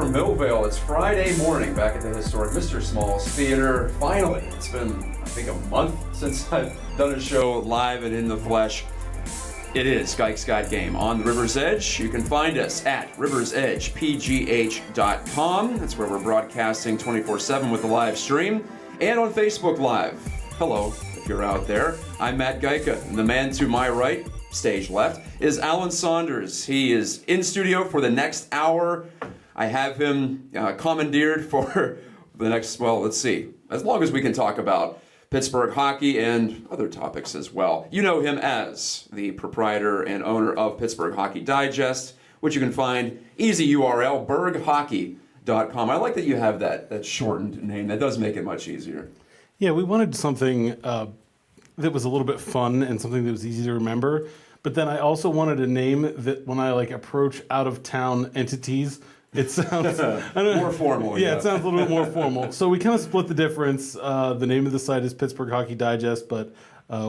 from Millvale. It's Friday morning back at the historic Mr. Smalls Theater. Finally, it's been, I think, a month since I've done a show live and in the flesh. It is Gike's Got Game on the River's Edge. You can find us at riversedgepgh.com. That's where we're broadcasting 24/7 with the live stream. And on Facebook Live. Hello, if you're out there. I'm Matt Gajka, and the man to my right, stage left, is Alan Saunders. He is in studio for the next hour. I have him commandeered for the next, well, let's see, as long as we can talk about Pittsburgh Hockey and other topics as well. You know him as the proprietor and owner of Pittsburgh Hockey Digest, which you can find, easy URL, berghockey.com. I like that you have that shortened name. That does make it much easier. Yeah, we wanted something that was a little bit fun and something that was easy to remember. But then I also wanted a name that when I approach out-of-town entities, it sounds more formal. Yeah, it sounds a little bit more formal. So we kind of split the difference. The name of the site is Pittsburgh Hockey Digest, but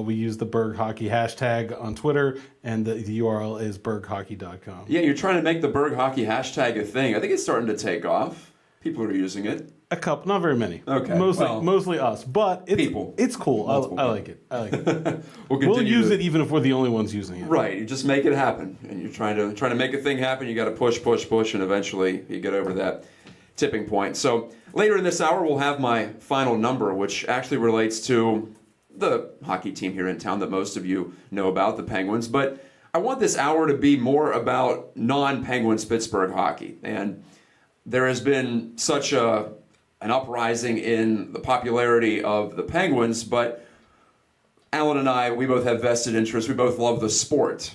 we use the Berg Hockey hashtag on Twitter, and the URL is berghockey.com. Yeah, you're trying to make the Berg Hockey hashtag a thing. I think it's starting to take off. People are using it. A couple, not very many. Okay, mostly us, but it's cool. I like it. We'll use it even if we're the only ones using it. Right, you just make it happen, and you're trying to make a thing happen. You got to push, and eventually you get over that tipping point. So later in this hour, we'll have my final number, which actually relates to the hockey team here in town that most of you know about, the Penguins. But I want this hour to be more about non-Penguins Pittsburgh hockey, and there has been such an uprising in the popularity of the Penguins, but Alan and I, we both have vested interests. We both love the sport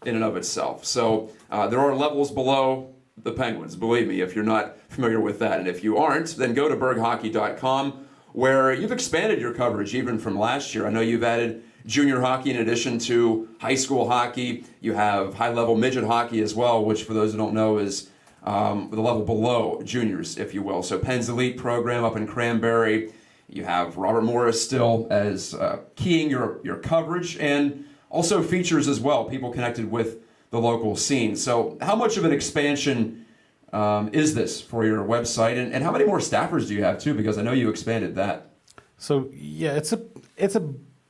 in and of itself. So there are levels below the Penguins, believe me, if you're not familiar with that. And if you aren't, then go to berghockey.com, where you've expanded your coverage even from last year. I know you've added junior hockey in addition to high school hockey. You have high-level midget hockey as well, which for those who don't know is the level below juniors, if you will. So Penn's Elite program up in Cranberry. You have Robert Morris still as keying your coverage, and also features as well, people connected with the local scene. So how much of an expansion is this for your website, and how many more staffers do you have too? Because I know you expanded that. So yeah, it's a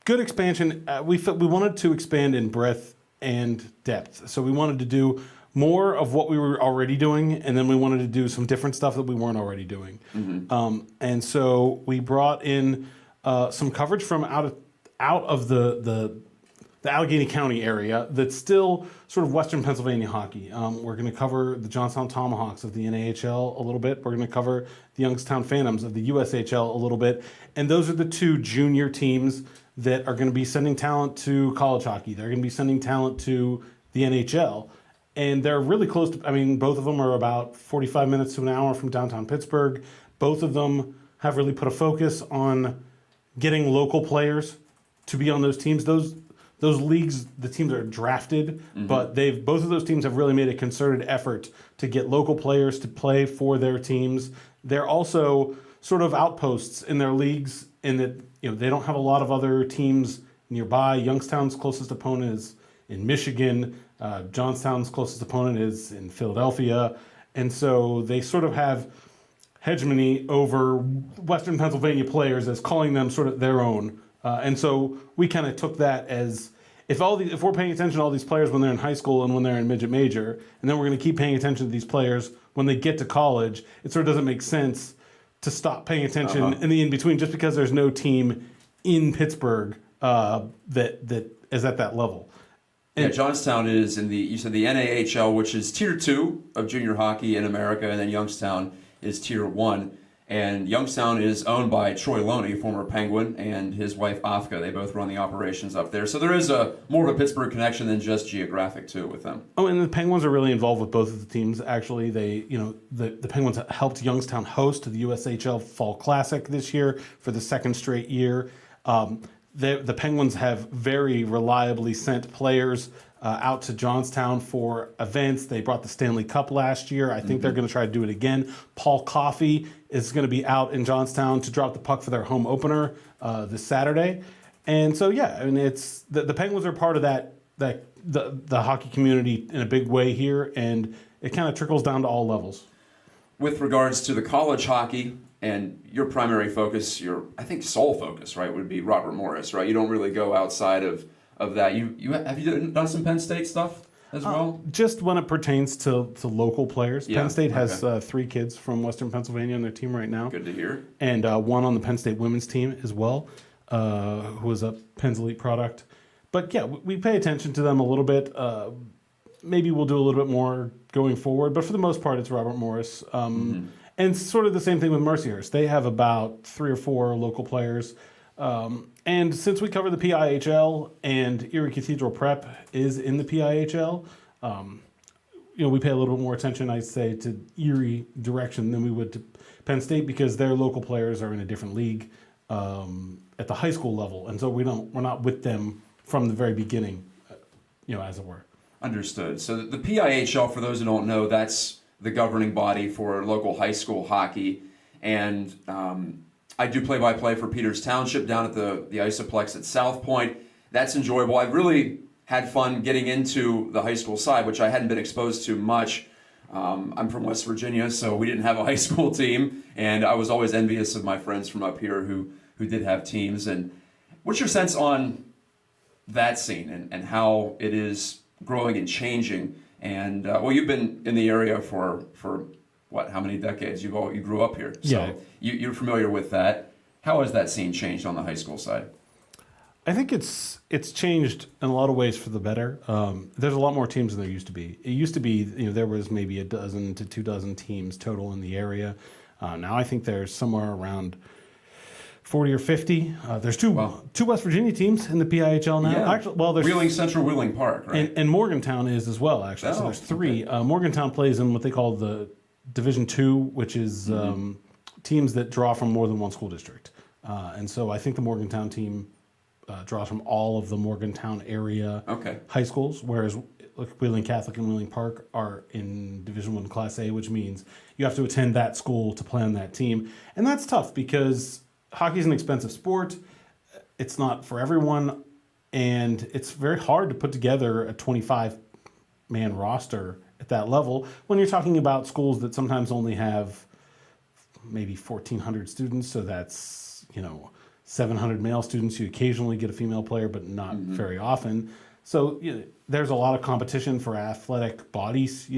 good expansion. We wanted to expand in breadth and depth. So we wanted to do more of what we were already doing, and then we wanted to do some different stuff that we weren't already doing. Mm-hmm. And so we brought in some coverage from out of the Allegheny County area that's still sort of Western Pennsylvania hockey. We're going to cover the Johnstown Tomahawks of the NAHL a little bit. We're going to cover the Youngstown Phantoms of the USHL a little bit. And those are the two junior teams that are going to be sending talent to college hockey. They're going to be sending talent to the NHL. And they're really close to, both of them are about 45 minutes to an hour from downtown Pittsburgh. Both of them have really put a focus on getting local players to be on those teams. Those leagues, the teams are drafted, mm-hmm. but both of those teams have really made a concerted effort to get local players to play for their teams. They're also sort of outposts in their leagues in that they don't have a lot of other teams nearby. Youngstown's closest opponent is in Michigan. Johnstown's closest opponent is in Philadelphia. And so they sort of have hegemony over Western Pennsylvania players as calling them sort of their own. And so we kind of took that as, if we're paying attention to all these players when they're in high school and when they're in midget major, and then we're going to keep paying attention to these players when they get to college, it sort of doesn't make sense to stop paying attention in the in-between just because there's no team in Pittsburgh that is at that level. Yeah, Johnstown is you said the NAHL, which is Tier 2 of junior hockey in America, and then Youngstown is Tier 1. And Youngstown is owned by Troy Loney, former Penguin, and his wife, Afka. They both run the operations up there. So there is more of a Pittsburgh connection than just geographic, too, with them. Oh, and the Penguins are really involved with both of the teams, actually. The Penguins helped Youngstown host the USHL Fall Classic this year for the second straight year. The Penguins have very reliably sent players out to Johnstown for events. They brought the Stanley Cup last year. I think they're going to try to do it again. Paul Coffey is going to be out in Johnstown to drop the puck for their home opener this Saturday. And so, it's the Penguins are part of the hockey community in a big way here, and it kind of trickles down to all levels. with regards to the college hockey and your primary focus, your I think sole focus, right, would be Robert Morris, right? You don't really go outside of that. You have you done some Penn State stuff as well? Just when it pertains to local players. Yeah, Penn State has okay. 3 kids from Western Pennsylvania on their team right now. Good to hear. And one on the Penn State women's team as well, who was a Penn's Elite product. But yeah, we pay attention to them a little bit. Maybe we'll do a little bit more going forward, but for the most part, it's Robert Morris. And sort of the same thing with Mercyhurst. They have about 3 or 4 local players. And since we cover the PIHL and Erie Cathedral Prep is in the PIHL, we pay a little bit more attention, I'd say, to Erie direction than we would to Penn State because their local players are in a different league at the high school level, and so we're not with them from the very beginning, as it were. Understood. So the PIHL, for those who don't know, that's the governing body for local high school hockey, and I do play-by-play for Peters Township down at the Isoplex at South Point. That's enjoyable. I've really had fun getting into the high school side, which I hadn't been exposed to much. I'm from West Virginia, so we didn't have a high school team, and I was always envious of my friends from up here who did have teams. And what's your sense on that scene and how it is growing and changing? And you've been in the area for what? How many decades? You grew up here, so yeah. You're familiar with that. How has that scene changed on the high school side? I think it's changed in a lot of ways for the better. There's a lot more teams than there used to be. It used to be, there was maybe 12 to 24 teams total in the area. Now I think there's somewhere around 40 or 50. There's two West Virginia teams in the PIHL now. Yeah. Actually, there's Wheeling Central, Wheeling Park, right? and Morgantown is as well. Actually, so there's 3. Okay. Morgantown plays in what they call the Division II, which is teams that draw from more than one school district. And so I think the Morgantown team draws from all of the Morgantown area high schools, whereas Wheeling Catholic and Wheeling Park are in Division I Class A, which means you have to attend that school to play on that team. And that's tough because hockey is an expensive sport. It's not for everyone, and it's very hard to put together a 25-man roster at that level when you're talking about schools that sometimes only have maybe 1,400 students, so that's 700 male students. You occasionally get a female player, but not very often. So there's a lot of competition for athletic bodies,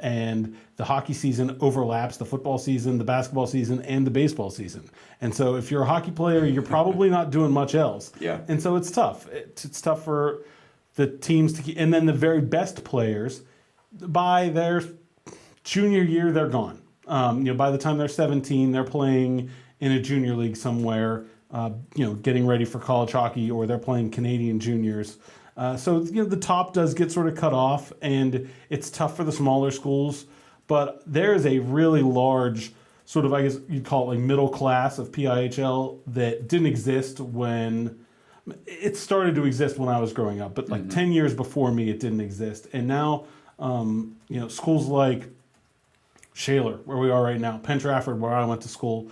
and the hockey season overlaps the football season, the basketball season, and the baseball season. And so if you're a hockey player, you're probably not doing much else. Yeah. And so it's tough. It's tough for the teams to keep, and then the very best players, by their junior year, they're gone. By the time they're 17, they're playing in a junior league somewhere, getting ready for college hockey, or they're playing Canadian juniors. So the top does get sort of cut off, and it's tough for the smaller schools. But there is a really large sort of, I guess you'd call it like middle class of PIHL that didn't exist when it started to exist when I was growing up. But like 10 years before me, it didn't exist. And now, schools like Shaler, where we are right now, Penn Trafford, where I went to school,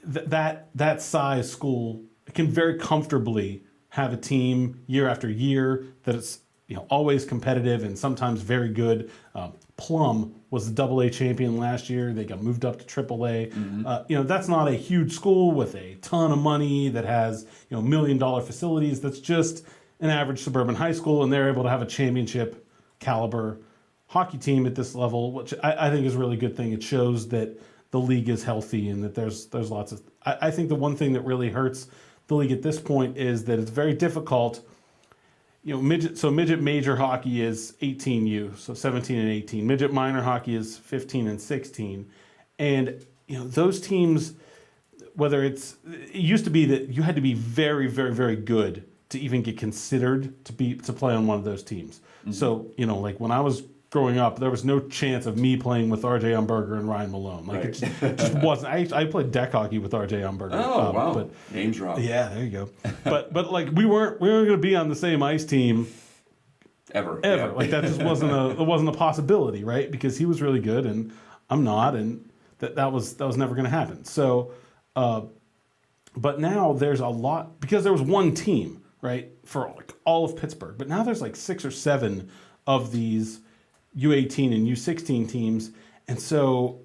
that size school can very comfortably have a team year after year that it's always competitive and sometimes very good. Plum was the AA champion last year. They got moved up to AAA. That's not a huge school with a ton of money that has $1 million facilities. That's just an average suburban high school, and they're able to have a championship caliber hockey team at this level, which I think is a really good thing. It shows that the league is healthy and that there's lots of. I think the one thing that really hurts the league at this point is that it's very difficult. Midget major hockey is 18U, so 17 and 18. Midget minor hockey is 15 and 16, and those teams, it used to be that you had to be very, very, very good to even get considered to play on one of those teams. So like when I was growing up, there was no chance of me playing with R.J. Umberger and Ryan Malone. It just wasn't. I played deck hockey with R.J. Umberger. Oh, wow. But, name drop. Yeah, there you go. but we weren't going to be on the same ice team ever. Yeah. Like that just wasn't a possibility, right? Because he was really good and I'm not, and that was never going to happen. So, but now there's a lot, because there was one team, right, for like all of Pittsburgh. But now there's like 6 or 7 of these U18 and U16 teams, And so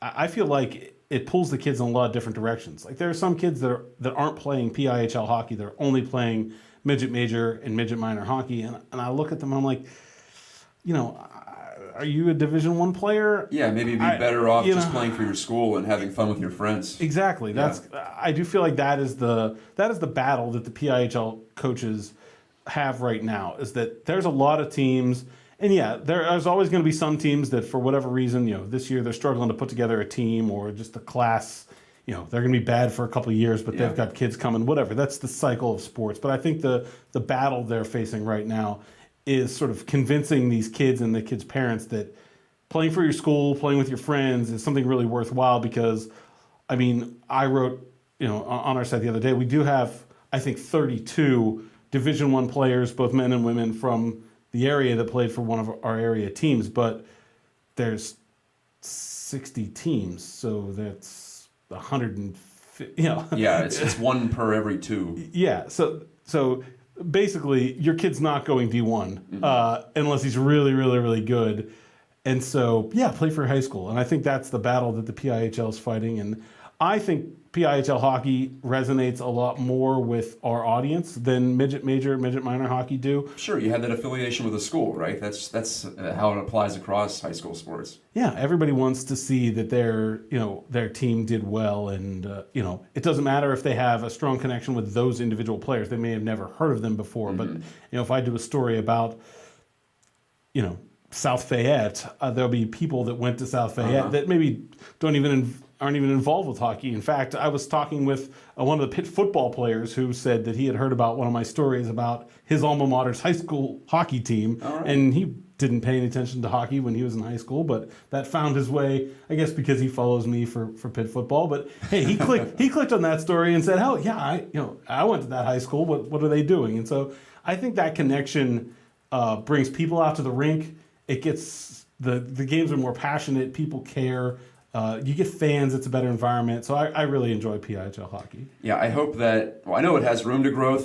I feel like it pulls the kids in a lot of different directions. Like there are some kids that aren't playing PIHL hockey; they're only playing midget major and midget minor hockey. And I look at them and I'm like, are you a Division I player? Yeah, maybe you'd be better off just playing for your school and having fun with your friends. Exactly. I do feel like that is the battle that the PIHL coaches have right now. Is that there's a lot of teams. And there's always going to be some teams that, for whatever reason, this year they're struggling to put together a team, or just a class. They're going to be bad for a couple of years, but they've got kids coming. Whatever. That's the cycle of sports. But I think the battle they're facing right now is sort of convincing these kids and the kids' parents that playing for your school, playing with your friends, is something really worthwhile. Because, I mean, I wrote, on our site the other day, we do have, I think, 32 Division I players, both men and women, from the area that played for one of our area teams, but there's 60 teams, so that's 150. Yeah, it's one per every two. Yeah, so basically, your kid's not going D1 unless he's really, really, really good. And so, play for high school. And I think that's the battle that the PIHL is fighting. And I think PIHL hockey resonates a lot more with our audience than midget major, midget minor hockey do. Sure, you had that affiliation with the school, right? That's how it applies across high school sports. Yeah, everybody wants to see that their team did well, and it doesn't matter if they have a strong connection with those individual players. They may have never heard of them before, but if I do a story about South Fayette, there'll be people that went to South Fayette that maybe aren't even involved with hockey. In fact, I was talking with one of the Pitt football players who said that he had heard about one of my stories about his alma mater's high school hockey team, and he didn't pay any attention to hockey when he was in high school, but that found his way, I guess because he follows me for Pitt football. But hey, he clicked on that story and said, "Oh yeah, I went to that high school. What are they doing?" And so I think that connection brings people out to the rink. It gets the games are more passionate. People care. You get fans. It's a better environment. So I really enjoy PIHL hockey. Yeah, I hope that. Well, I know it has room to grow.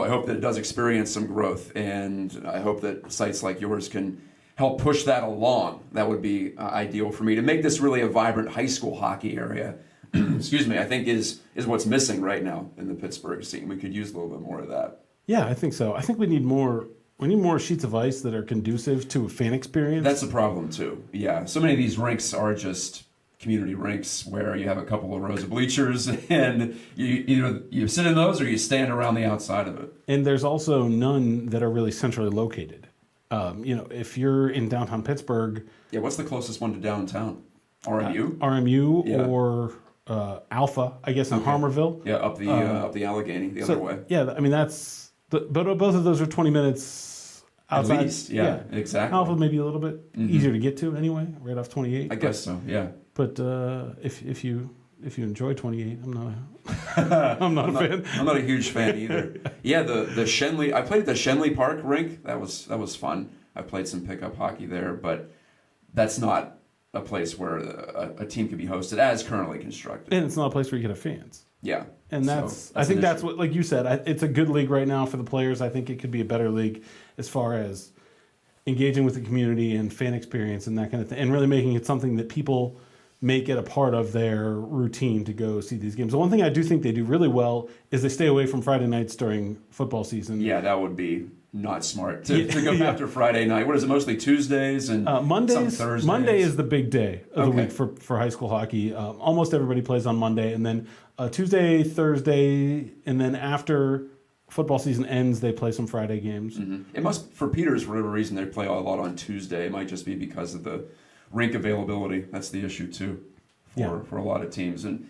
I hope that it does experience some growth, and I hope that sites like yours can help push that along. That would be ideal for me to make this really a vibrant high school hockey area. Excuse me. I think is what's missing right now in the Pittsburgh scene. We could use a little bit more of that. Yeah, I think so. I think we need more. We need more sheets of ice that are conducive to a fan experience. That's a problem too. Yeah, so many of these rinks are just community rinks where you have a couple of rows of bleachers, and you sit in those or you stand around the outside of it. And there's also none that are really centrally located. If you're in downtown Pittsburgh, what's the closest one to downtown? RMU. RMU or Alpha, I guess, in Harmarville. Yeah, up the Allegheny the other way. Yeah, I mean that's. But both of those are 20 minutes outside. At least, yeah, exactly. Alpha maybe a little bit easier to get to anyway, right off 28. I guess so, yeah. But if you enjoy 28, I'm not a fan. I'm not a huge fan either. Yeah, the Shenley. I played at the Shenley Park rink. That was fun. I played some pickup hockey there, but that's not a place where a team could be hosted as currently constructed. And it's not a place where you can have fans. Yeah. And I think that's what, like you said, it's a good league right now for the players. I think it could be a better league as far as engaging with the community and fan experience and that kind of thing, and really making it something that people make it a part of their routine to go see these games. The one thing I do think they do really well is they stay away from Friday nights during football season. Yeah, that would be not smart to go after Friday night. What is it, mostly Tuesdays and Mondays? Some Thursdays? Monday is the big day of the week for high school hockey. Almost everybody plays on Monday, and then Tuesday, Thursday, and then after football season ends, they play some Friday games. It must, for Peters, for whatever reason, they play a lot on Tuesday. It might just be because of the rink availability. That's the issue too for a lot of teams. And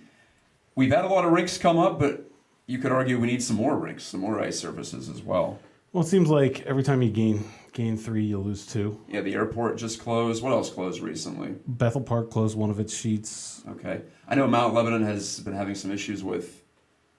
we've had a lot of rinks come up, but you could argue we need some more rinks, some more ice surfaces as well. Well, it seems like every time you gain 3, you lose 2. Yeah, the airport just closed. What else closed recently? Bethel Park closed one of its sheets. Okay. I know Mount Lebanon has been having some issues with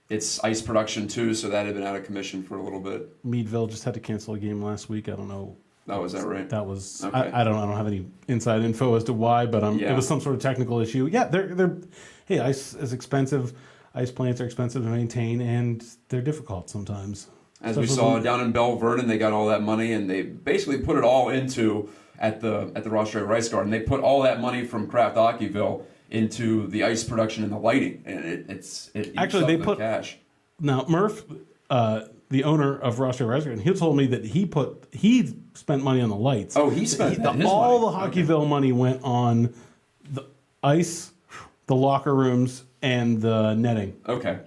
its ice production too, so that had been out of commission for a little bit. Meadville just had to cancel a game last week. I don't know. Oh, is that right? That was. Okay. I don't have any inside info as to why, but it was some sort of technical issue. Yeah, they're. Hey, ice is expensive. Ice plants are expensive to maintain, and they're difficult sometimes. As we saw down in Bell Vernon, they got all that money, and they basically put it all into at the Ross Rice Garden. They put all that money from Kraft Hockeyville into the ice production and the lighting, and it eats Actually, up they the put cash. Now Murph, the owner of Ross Rice Garden, he told me that he spent money on the lights. Oh, he spent his all money. the Hockeyville money went on the ice, the locker rooms, and the netting. Okay.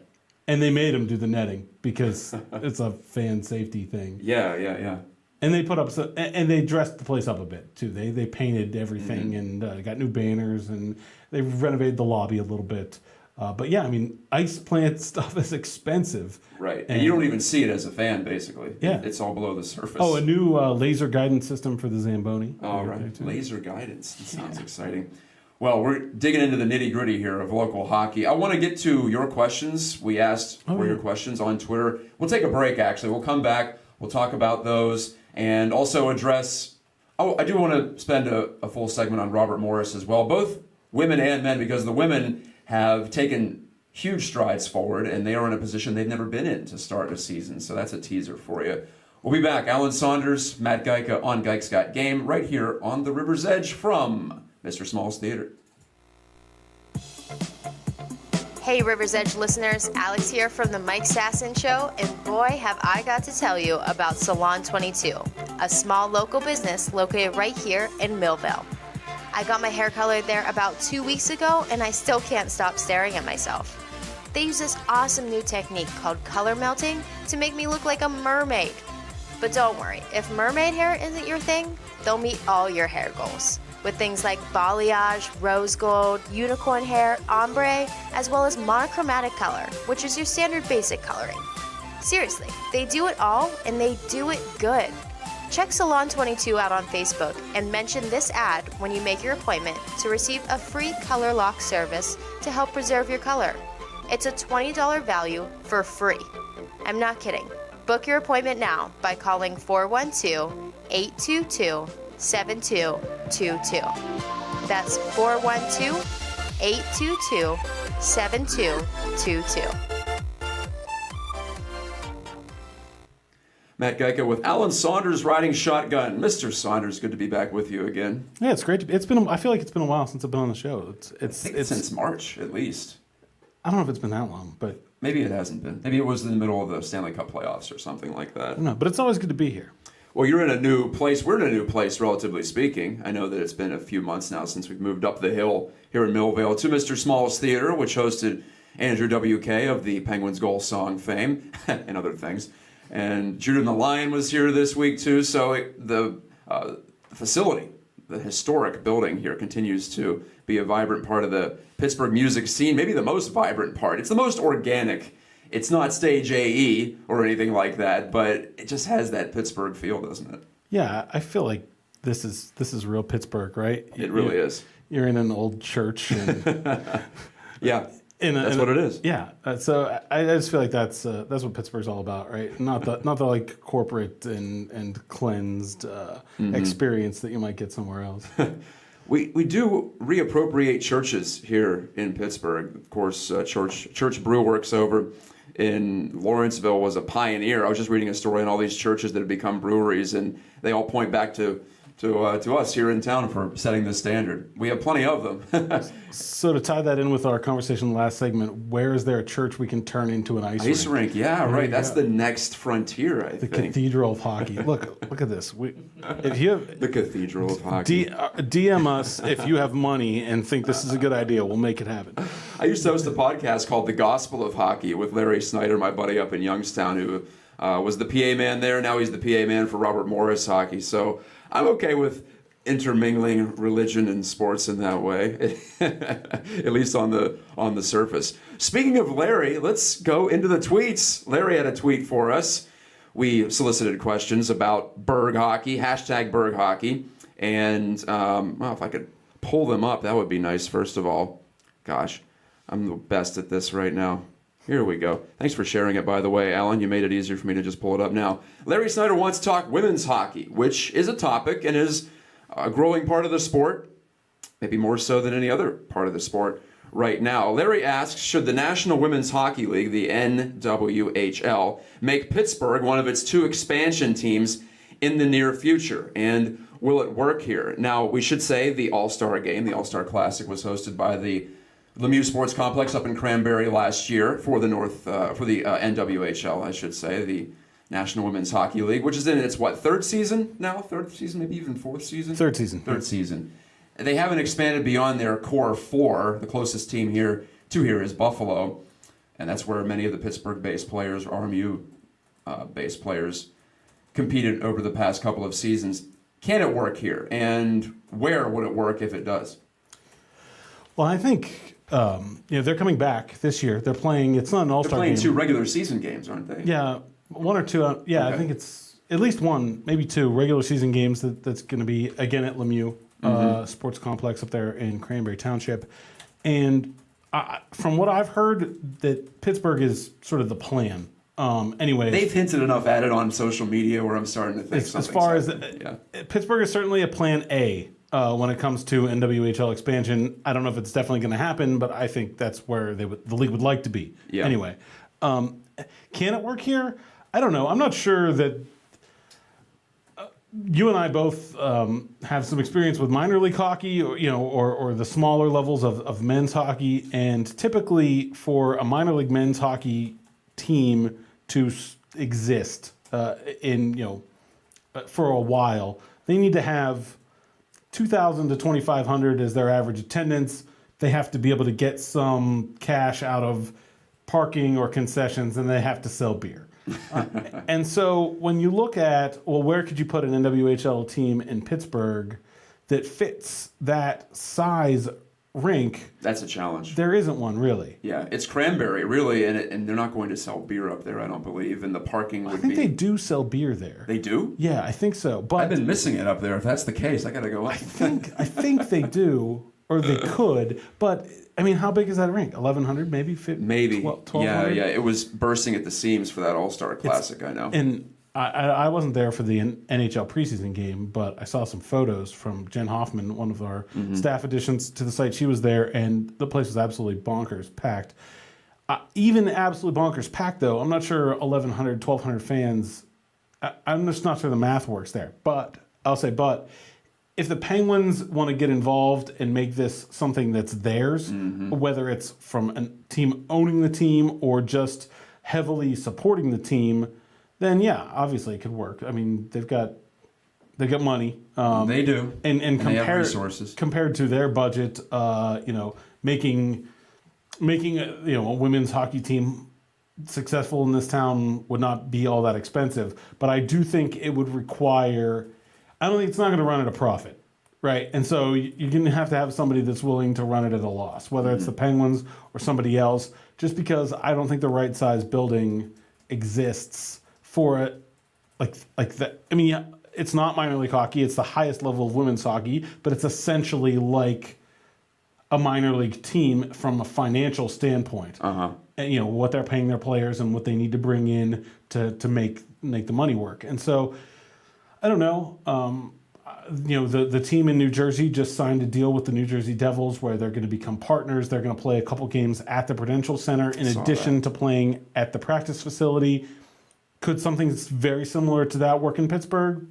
And they made him do the netting because it's a fan safety thing. Yeah. And they put up and they dressed the place up a bit too. They painted everything and got new banners, and they renovated the lobby a little bit. But yeah, I mean, ice plant stuff is expensive. Right. And you don't even see it as a fan, basically. Yeah. It's all below the surface. Oh, a new laser guidance system for the Zamboni. All right. Laser guidance. That sounds exciting. Well, we're digging into the nitty-gritty here of local hockey. I want to get to your questions. We asked for your questions on Twitter. We'll take a break, actually. We'll come back. We'll talk about those and also address... Oh, I do want to spend a full segment on Robert Morris as well, both women and men, because the women have taken huge strides forward, and they are in a position they've never been in to start a season. So that's a teaser for you. We'll be back. Alan Saunders, Matt Geica on Geics Got Game, right here on the River's Edge from Mr. Small's Theater. Hey River's Edge listeners, Alex here from the Mike Sasson Show, and boy have I got to tell you about Salon 22, a small local business located right here in Millville. I got my hair colored there about 2 weeks ago, and I still can't stop staring at myself. They use this awesome new technique called color melting to make me look like a mermaid. But don't worry, if mermaid hair isn't your thing, they'll meet all your hair goals, with things like balayage, rose gold, unicorn hair, ombre, as well as monochromatic color, which is your standard basic coloring. Seriously, they do it all, and they do it good. Check Salon 22 out on Facebook and mention this ad when you make your appointment to receive a free color lock service to help preserve your color. It's a $20 value for free. I'm not kidding. Book your appointment now by calling 412-822-7222. That's 412-822-7222. Matt Geica with Alan Saunders riding shotgun. Mr. Saunders, good to be back with you again. Yeah, it's great. I feel like it's been a while since I've been on the show. It's since March, at least. I don't know if it's been that long, but Maybe it hasn't been. Maybe it was in the middle of the Stanley Cup playoffs or something like that. I don't know. But it's always good to be here. Well, you're in a new place. We're in a new place, relatively speaking. I know that it's been a few months now since we've moved up the hill here in Millvale to Mr. Small's Theater, which hosted Andrew W.K. of the Penguins Goal Song fame and other things. And Judah and the Lion was here this week, too. So the facility, the historic building here, continues to be a vibrant part of the Pittsburgh music scene, maybe the most vibrant part. It's the most organic. It's not stage AE or anything like that, but it just has that Pittsburgh feel, doesn't it? Yeah, I feel like this is real Pittsburgh, right? It really is. You're in an old church. And Yeah, that's what it is. Yeah, so I just feel like that's what Pittsburgh's all about, right? Not the like corporate and cleansed experience that you might get somewhere else. We do reappropriate churches here in Pittsburgh. Of course, Church Brew Works over in Lawrenceville was a pioneer. I was just reading a story on all these churches that have become breweries, and they all point back to us here in town for setting the standard. We have plenty of them. So to tie that in with our conversation in the last segment, where is there a church we can turn into an ice rink? Ice rink, yeah, right. That's the next frontier, I think. The cathedral of hockey. Look at this. If you have The cathedral of hockey. DM us if you have money and think this is a good idea. We'll make it happen. I used to host a podcast called The Gospel of Hockey with Larry Snyder, my buddy up in Youngstown, who was the PA man there. Now he's the PA man for Robert Morris Hockey. So I'm okay with intermingling religion and sports in that way, at least on the surface. Speaking of Larry, let's go into the tweets. Larry had a tweet for us. We solicited questions about Berg hockey, hashtag Berg hockey, and well, if I could pull them up, that would be nice. First of all, gosh, I'm the best at this right now. Here we go. Thanks for sharing it, by the way, Alan. You made it easier for me to just pull it up now. Larry Snyder wants to talk women's hockey, which is a topic and is a growing part of the sport, maybe more so than any other part of the sport right now. Larry asks, should the National Women's Hockey League, the NWHL, make Pittsburgh one of its two expansion teams in the near future? And will it work here? Now, we should say the All-Star game, the All-Star Classic, was hosted by the Lemieux Sports Complex up in Cranberry last year for the NWHL, I should say, the National Women's Hockey League, which is in its, third season now? Third season, maybe even fourth season? Third season. Third season. They haven't expanded beyond their core four. The closest team here is Buffalo, and that's where many of the Pittsburgh-based players, RMU-based players, competed over the past couple of seasons. Can it work here? And where would it work if it does? Well, I think they're coming back this year. They're playing. It's not an all-star game. They're playing 2 regular season games, aren't they? Yeah, 1 or 2. Okay. I think it's at least 1, maybe 2 regular season games that's going to be again at Lemieux Sports Complex up there in Cranberry Township. And from what I've heard, that Pittsburgh is sort of the plan. Anyway, they've hinted enough at it on social media where I'm starting to think as far as Pittsburgh is certainly a plan A when it comes to NWHL expansion. I don't know if it's definitely going to happen, but I think that's where the league would like to be. Yeah. Anyway, can it work here? I don't know. I'm not sure that. You and I both have some experience with minor league hockey, or the smaller levels of men's hockey, and typically for a minor league men's hockey team to exist for a while, they need to have 2,000 to 2,500 as their average attendance. They have to be able to get some cash out of parking or concessions, and they have to sell beer. And so when you look at, where could you put an NWHL team in Pittsburgh that fits that size rink? That's a challenge. There isn't one, really. Yeah, it's Cranberry, really, and they're not going to sell beer up there, I don't believe, and the parking would be... I think they do sell beer there. They do? Yeah, I think so. But I've been missing it up there. If that's the case, I got to go up. I think they do, or they could, but... I mean, how big is that rink? 1,100, maybe? Maybe. 1,200? Yeah. It was bursting at the seams for that All-Star Classic, I know. And I wasn't there for the NHL preseason game, but I saw some photos from Jen Hoffman, one of our staff additions to the site. She was there, and the place was absolutely bonkers packed. Even absolutely bonkers packed, though, I'm not sure 1,100, 1,200 fans. I'm just not sure the math works there. But I'll say, if the Penguins want to get involved and make this something that's theirs, whether it's from a team owning the team or just heavily supporting the team, then yeah, obviously it could work. I mean, they've got money. They do, and they have resources compared to their budget. Making a women's hockey team successful in this town would not be all that expensive. But I do think it would require. I don't think it's not going to run at a profit, right? And so you're going to have somebody that's willing to run it at a loss, whether it's the Penguins or somebody else, just because I don't think the right size building exists for it. Like that. I mean, it's not minor league hockey. It's the highest level of women's hockey, but it's essentially like a minor league team from a financial standpoint. And, what they're paying their players and what they need to bring in to make the money work. And so, I don't know. The team in New Jersey just signed a deal with the New Jersey Devils where they're going to become partners. They're going to play a couple games at the Prudential Center in addition to playing at the practice facility. Could something very similar to that work in Pittsburgh?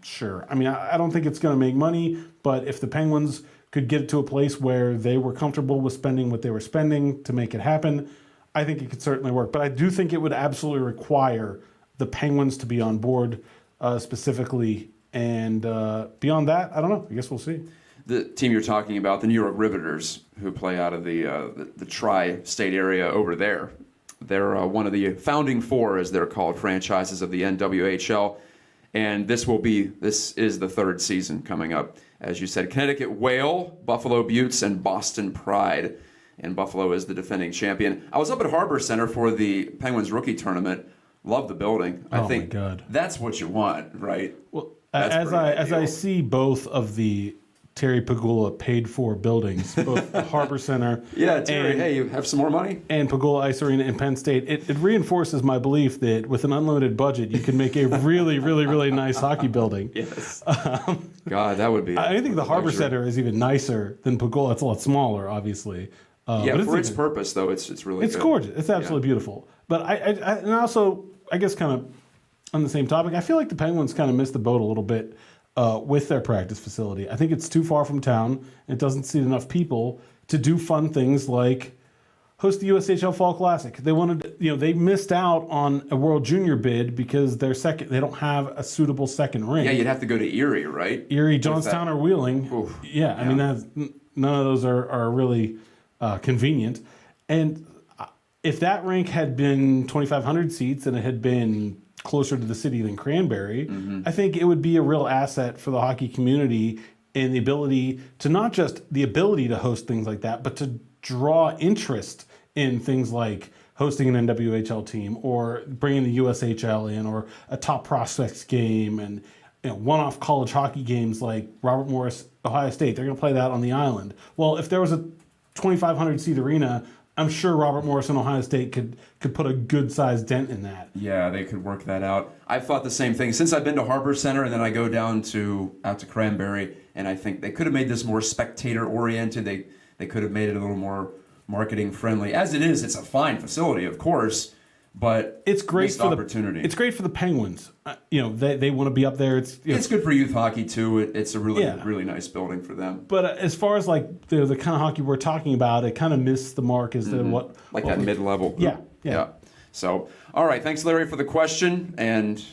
Sure. I mean, I don't think it's going to make money, but if the Penguins could get it to a place where they were comfortable with spending what they were spending to make it happen, I think it could certainly work. But I do think it would absolutely require the Penguins to be on board specifically, and beyond that, I don't know. I guess we'll see. The team you're talking about, the New York Riveters, who play out of the tri-state area over there, they're one of the founding 4, as they're called, franchises of the NWHL, and this is the 3rd season coming up. As you said, Connecticut Whale, Buffalo Buttes, and Boston Pride, and Buffalo is the defending champion. I was up at Harbor Center for the Penguins rookie tournament. Love the building. I think my God. That's what you want, right? Well, as I see both of the Terry Pagula paid for buildings, both the Harbor Center. Yeah, Terry, hey, you have some more money? And Pagula Ice Arena in Penn State. It reinforces my belief that with an unlimited budget, you can make a really, really, really nice hockey building. Yes. God, that would be. I think the Harbor Center is even nicer than Pagula. It's a lot smaller, obviously. But for its purpose, though, it's really good. Gorgeous. It's absolutely beautiful. But I also, I guess, kind of on the same topic, I feel like the Penguins kind of missed the boat a little bit with their practice facility. I think it's too far from town. It doesn't seat enough people to do fun things like host the USHL Fall Classic. They wanted, they missed out on a World Junior bid because they don't have a suitable second rink. Yeah, you'd have to go to Erie, right? Erie, Johnstown, or Wheeling. Oof. Yeah, I mean, none of those are really convenient. And if that rink had been 2,500 seats and it had been closer to the city than Cranberry, I think it would be a real asset for the hockey community and the ability to not just the ability to host things like that, but to draw interest in things like hosting an NWHL team or bringing the USHL in or a top prospects game and one-off college hockey games like Robert Morris, Ohio State. They're going to play that on the island. Well, if there was a 2,500 seat arena, I'm sure Robert Morris and Ohio State could put a good-sized dent in that. Yeah, they could work that out. I've thought the same thing. Since I've been to Harbor Center and then I go down out to Cranberry, and I think they could have made this more spectator-oriented. They could have made it a little more marketing friendly. As it is, it's a fine facility, of course, but it's great for opportunity. It's great for the Penguins. They want to be up there. It's good for youth hockey too. It's a really nice building for them. But as far as like the kind of hockey we're talking about, it kind of missed the mark as to what that mid-level. Yeah. So, all right, thanks Larry for the question, and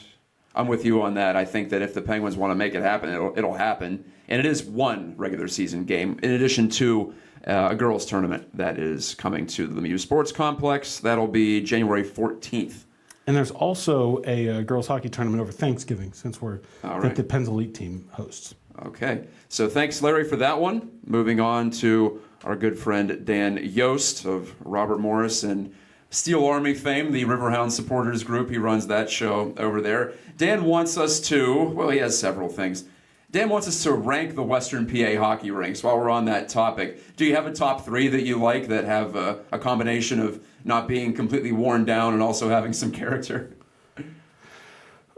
I'm with you on that. I think that if the Penguins want to make it happen, it'll happen, and it is one regular season game in addition to a girls tournament that is coming to the Lemieux Sports Complex. That'll be January 14th. And there's also a girls hockey tournament over Thanksgiving, since that the Pens Elite team hosts. Okay, so thanks Larry for that one. Moving on to our good friend Dan Yost of Robert Morris and Steel Army fame, the Riverhound Supporters Group. He runs that show over there. Dan wants us to, he has several things. Dan wants us to rank the Western PA hockey rinks. While we're on that topic, do you have a top three that you like that have a combination of not being completely worn down and also having some character?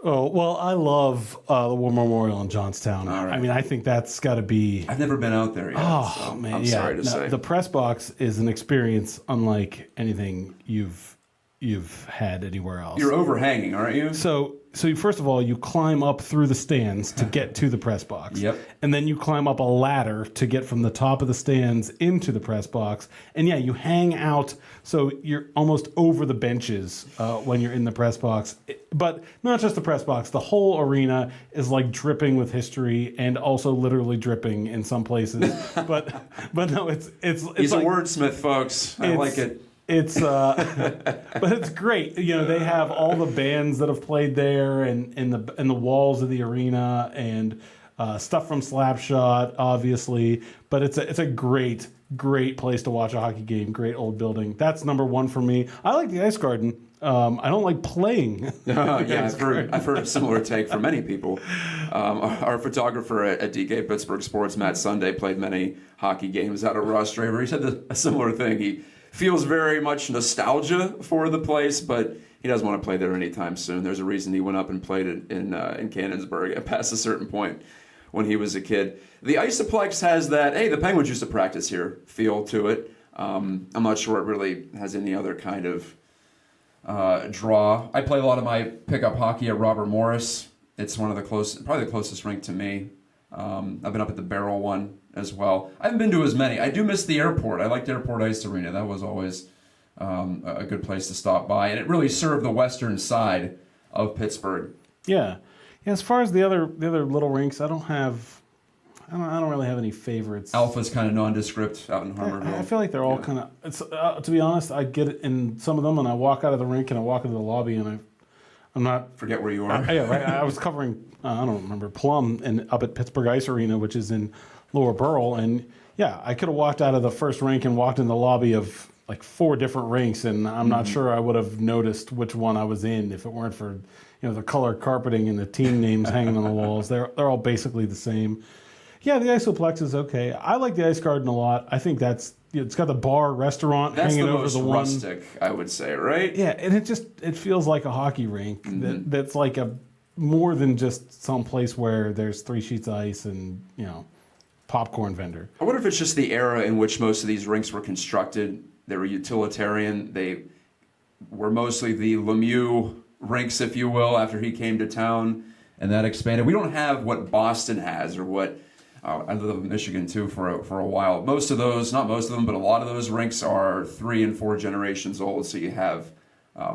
Oh, well, I love the War Memorial in Johnstown. All right. I mean, I think that's got to be... I've never been out there yet. Oh, man. I'm sorry to say. The press box is an experience unlike anything you've had anywhere else. You're overhanging, aren't you? So first of all, you climb up through the stands to get to the press box. Yep. And then you climb up a ladder to get from the top of the stands into the press box. And you hang out, so you're almost over the benches when you're in the press box. But not just the press box, the whole arena is like dripping with history and also literally dripping in some places. but no, it's He's like, a wordsmith, folks. I like it. It's but it's great. They have all the bands that have played there, and the walls of the arena, and stuff from Slapshot, obviously. But it's a great place to watch a hockey game. Great old building. That's number one for me. I like the Ice Garden. I don't like playing. I've heard a similar take from many people. Our photographer at DK Pittsburgh Sports, Matt Sunday, played many hockey games out of Ross Draver. He said a similar thing. He feels very much nostalgia for the place, but he doesn't want to play there anytime soon. There's a reason he went up and played it in Canonsburg past a certain point when he was a kid. The Isoplex has that, hey, the Penguins used to practice here feel to it. I'm not sure it really has any other kind of draw. I play a lot of my pickup hockey at Robert Morris. It's probably the closest rink to me. I've been up at the Barrel one as well. I haven't been to as many. I do miss the airport. I liked Airport Ice Arena. That was always a good place to stop by, and it really served the western side of Pittsburgh. Yeah. As far as the other little rinks, I don't really have any favorites. Alpha's kind of nondescript out in Harborville. I feel like they're all kind of. It's to be honest, I get it in some of them, and I walk out of the rink and I walk into the lobby, and I'm not forget where you are. I was covering I don't remember Plum and up at Pittsburgh Ice Arena, which is in Lower Burrell, and I could have walked out of the first rink and walked in the lobby of like 4 different rinks, and I'm not sure I would have noticed which one I was in if it weren't for the color carpeting and the team names hanging on the walls. They're all basically the same. Yeah, the Isoplex is okay. I like the Ice Garden a lot. I think it's got the bar restaurant hanging over the one. That's the most rustic, I would say, right? Yeah, and it feels like a hockey rink that's like a more than just some place where there's 3 sheets of ice and popcorn vendor. I wonder if it's just the era in which most of these rinks were constructed. They were utilitarian. They were mostly the Lemieux rinks, if you will, after he came to town, and that expanded. We don't have what Boston has, or what I lived in Michigan too for a while. Most of those, not most of them, but a lot of those rinks are 3 and 4 generations old, so you have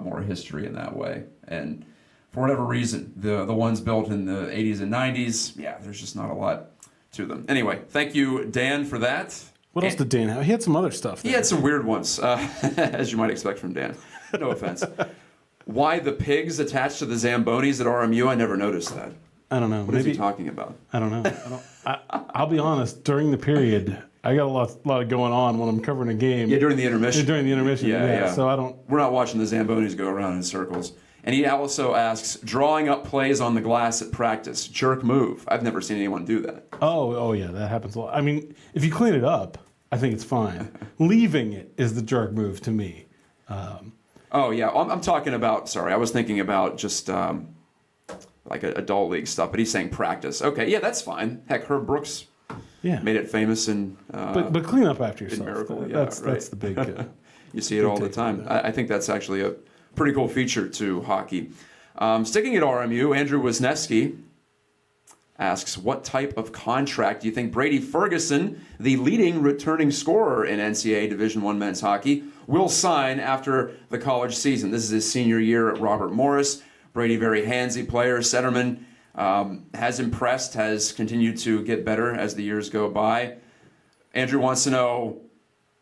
more history in that way. And for whatever reason, the ones built in the 80s and 90s, yeah, there's just not a lot to them. Anyway, thank you, Dan, for that. What else did Dan have? He had some other stuff. He had some weird ones, as you might expect from Dan. No offense. Why the pigs attached to the Zambonis at RMU? I never noticed that. I don't know. What is he talking about? I don't know. I'll be honest. During the period, I got a lot of going on when I'm covering a game. Yeah, during the intermission. Yeah, during the intermission. Yeah. So I don't. We're not watching the Zambonis go around in circles. And he also asks, drawing up plays on the glass at practice, jerk move. I've never seen anyone do that. Oh yeah, that happens a lot. I mean, if you clean it up, I think it's fine. Leaving it is the jerk move to me. Oh, yeah. I'm talking about, sorry, I was thinking about just like adult league stuff, but he's saying practice. Okay, yeah, that's fine. Heck, Herb Brooks made it famous in but clean up after yourself. Miracle. That's the big... you see it all the time. I think that's actually a pretty cool feature to hockey. Sticking at RMU, Andrew Wisniewski asks, what type of contract do you think Brady Ferguson, the leading returning scorer in NCAA Division I men's hockey, will sign after the college season? This is his senior year at Robert Morris. Brady, very handsy player, centerman, has impressed, has continued to get better as the years go by. Andrew wants to know,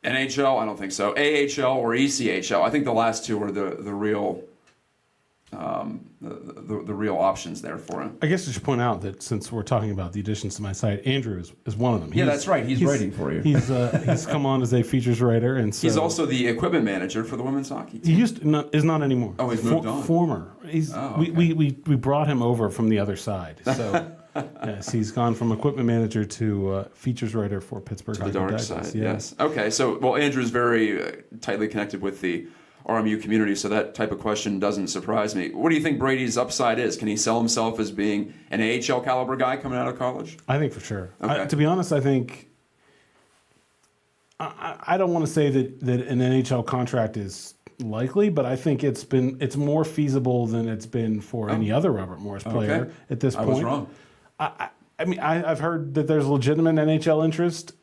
NHL? I don't think so. AHL or ECHL? I think the last two are the real the real options there for him. I guess I should point out that since we're talking about the additions to my site, Andrew is one of them. Yeah, that's right. He's writing for you. He's come on as a features writer, and so he's also the equipment manager for the women's hockey team. He is not anymore. Oh, he's moved on. Former. Okay. We brought him over from the other side. So yes, he's gone from equipment manager to features writer for Pittsburgh Hockey. The dark side. Yes. Okay. So Andrew's very tightly connected with the RMU community, so that type of question doesn't surprise me. What do you think Brady's upside is? Can he sell himself as being an AHL caliber guy coming out of college? I think for sure. Okay. To be honest, I think I don't want to say that an NHL contract is likely, but I think it's more feasible than it's been for any other Robert Morris player at this point. I was wrong. I mean, I've heard that there's legitimate NHL interest.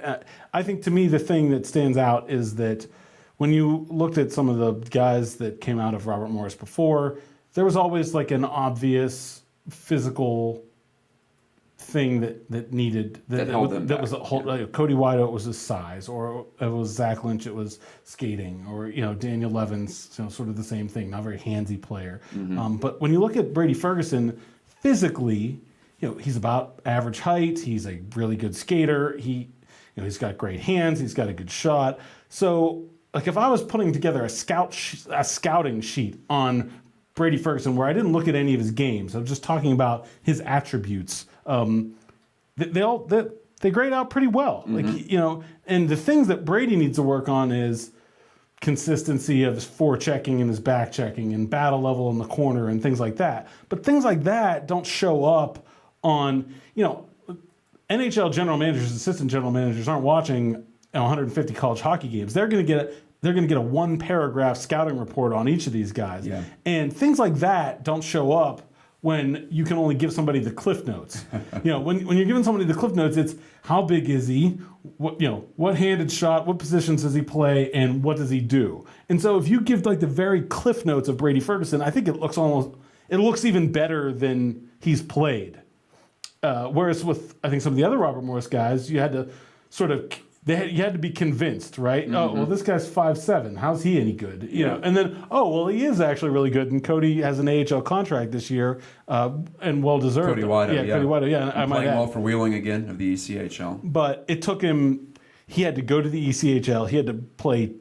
I think to me the thing that stands out is that when you looked at some of the guys that came out of Robert Morris before, there was always like an obvious physical thing that needed that held them back. Was like Cody Whiteout, it was his size, or it was Zach Lynch, it was skating, or Daniel Levins, sort of the same thing, not a very handsy player. Mm-hmm. But when you look at Brady Ferguson, physically, he's about average height. He's a really good skater. He's got great hands. He's got a good shot. So, like, if I was putting together a scouting sheet on Brady Ferguson where I didn't look at any of his games, I'm just talking about his attributes, they grade out pretty well. Mm-hmm. Like, and the things that Brady needs to work on is consistency of his forechecking and his back checking and battle level in the corner and things like that. But things like that don't show up on, NHL general managers, assistant general managers aren't watching 150 college hockey games. They're going to get a one paragraph scouting report on each of these guys. Yeah. And things like that don't show up when you can only give somebody the cliff notes. When you're giving somebody the cliff notes, it's how big is he? What handed shot, what positions does he play, and what does he do? And so if you give like the very cliff notes of Brady Ferguson, I think it looks even better than he's played. Whereas with, I think, some of the other Robert Morris guys, you had to sort of, you had to be convinced, right? Mm-hmm. Oh, well, this guy's 5'7". How's he any good? And then, oh, well, he is actually really good. And Cody has an AHL contract this year, and well deserved. Cody Whiteout, Cody Whiteout, yeah. I'm playing well for Wheeling again of the ECHL. But it took him. He had to go to the ECHL. He had to play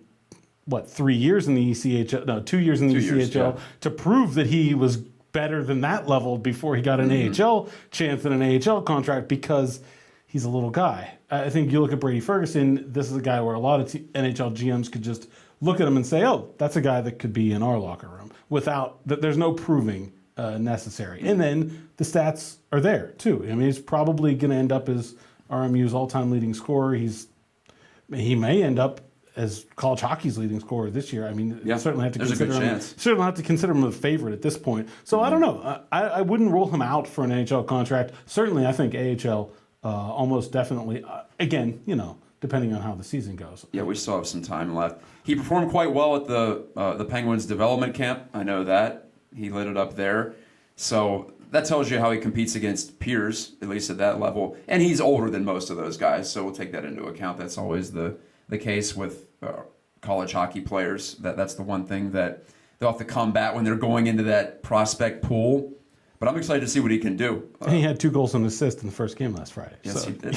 3 years in the ECHL? No, 2 years in the ECHL to prove that he was better than that level before he got an AHL chance and an AHL contract, because he's a little guy. I think you look at Brady Ferguson, this is a guy where a lot of NHL GMs could just look at him and say, oh, that's a guy that could be in our locker room, without that. There's no proving necessary. And then the stats are there too. I mean, he's probably going to end up as RMU's all-time leading scorer. He may end up as college hockey's leading scorer this year. I mean, Yeah, you certainly have to there's a consider good him. chance. Certainly have to consider him a favorite at this point. So I don't know. I wouldn't rule him out for an NHL contract. Certainly, I think AHL almost definitely. Again, depending on how the season goes. Yeah, we still have some time left. He performed quite well at the Penguins development camp. I know that. He lit it up there. So that tells you how he competes against peers, at least at that level. And he's older than most of those guys, so we'll take that into account. That's always the case with college hockey players. That's the one thing that they'll have to combat when they're going into that prospect pool. But I'm excited to see what he can do. He had 2 goals and assists in the first game last Friday. Yes, so, he did.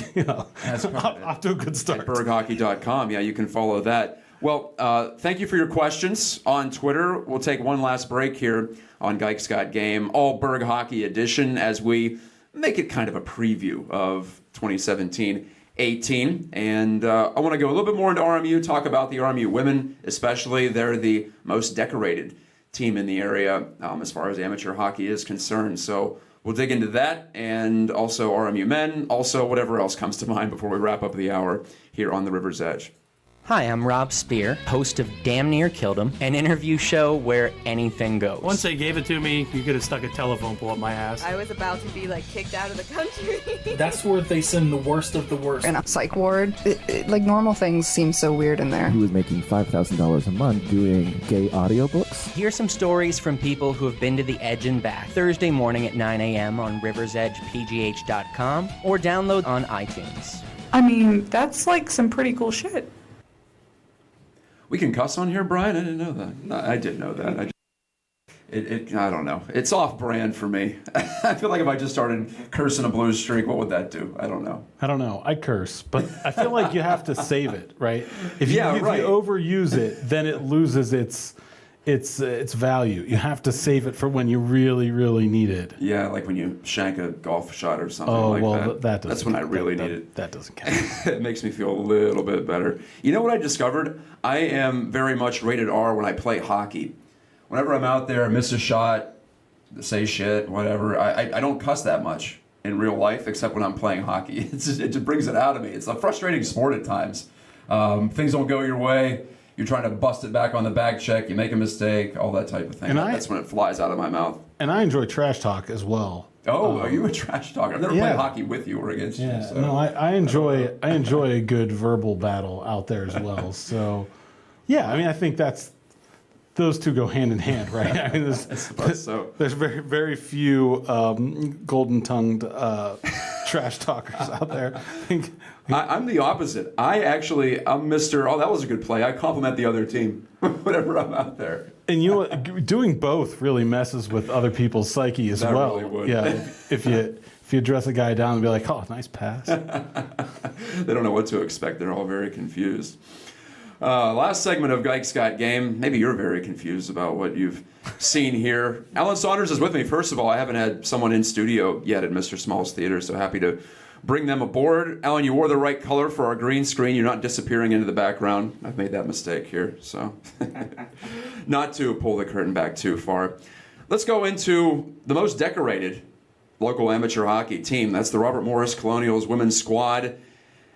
That's off to a good start. At berghockey.com. Yeah, you can follow that. Well, thank you for your questions on Twitter. We'll take one last break here on Geiks Got Game, all Berg Hockey edition, as we make it kind of a preview of 2017-18. And I want to go a little bit more into RMU, talk about the RMU women especially. They're the most decorated team in the area as far as amateur hockey is concerned. So we'll dig into that, and also RMU men, also whatever else comes to mind before we wrap up the hour here on the River's Edge. Hi, I'm Rob Spear, host of Damn Near Killed 'Em, an interview show where anything goes. Once they gave it to me, you could have stuck a telephone pole up my ass. I was about to be kicked out of the country. That's where they send the worst of the worst. In a psych ward, normal things seem so weird in there. He was making $5,000 a month doing gay audiobooks. Hear some stories from people who have been to the edge and back. Thursday morning at 9 a.m. on riversedgepgh.com or download on iTunes. I mean, that's some pretty cool shit. We can cuss on here, Brian? I didn't know that. No, I did know that. I don't know. It's off-brand for me. I feel like if I just started cursing a blue streak, what would that do? I don't know. I curse, but I feel like you have to save it, right? If you overuse it, then it loses its value. You have to save it for when you really, really need it. Yeah, like when you shank a golf shot or something that. That's when I really need it. That doesn't count. It makes me feel a little bit better. You know what I discovered? I am very much rated R when I play hockey. Whenever I'm out there, miss a shot, say shit, whatever, I don't cuss that much in real life, except when I'm playing hockey. It just brings it out of me. It's a frustrating sport at times. Things don't go your way. You're trying to bust it back on the back check. You make a mistake, all that type of thing. That's when it flies out of my mouth. And I enjoy trash talk as well. Oh, are you a trash talker? I've never played hockey with you or against you. So. No, I enjoy a good verbal battle out there as well. So, yeah, I mean, I think those two go hand in hand, right? I mean, there's very, very few golden-tongued trash talkers out there. I'm the opposite. I'm Mr. Oh, that was a good play. I compliment the other team whenever I'm out there. And doing both really messes with other people's psyche as well. Really would. Yeah, if you address a guy down and be like, "Oh, nice pass," they don't know what to expect. They're all very confused. Last segment of Geiks Got Game. Maybe you're very confused about what you've seen here. Alan Saunders is with me. First of all, I haven't had someone in studio yet at Mr. Small's Theater, so happy to bring them aboard. Alan, you wore the right color for our green screen. You're not disappearing into the background. I've made that mistake here, so not to pull the curtain back too far. Let's go into the most decorated local amateur hockey team. That's the Robert Morris Colonials women's squad.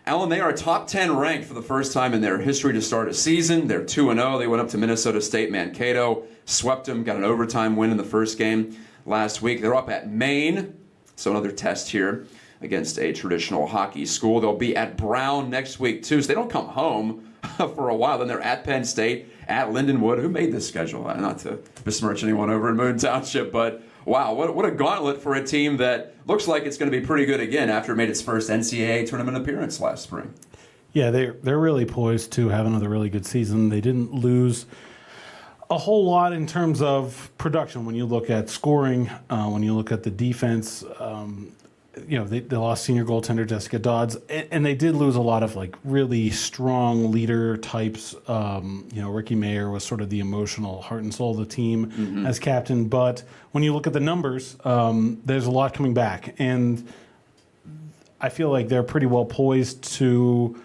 Alan, they are top 10 ranked for the first time in their history to start a season. They're 2-0. They went up to Minnesota State Mankato, swept them, got an overtime win in the first game last week. They're up at Maine, so another test here against a traditional hockey school. They'll be at Brown next week, too, so they don't come home for a while. Then they're at Penn State, at Lindenwood. Who made this schedule? Not to besmirch anyone over in Moon Township, but wow, what a gauntlet for a team that looks like it's going to be pretty good again after it made its first NCAA tournament appearance last spring. Yeah, they're really poised to have another really good season. They didn't lose a whole lot in terms of production when you look at scoring, when you look at the defense. They lost senior goaltender Jessica Dodds, and they did lose a lot of really strong leader types. Ricky Mayer was sort of the emotional heart and soul of the team as captain. But when you look at the numbers, there's a lot coming back, and I feel like they're pretty well poised to.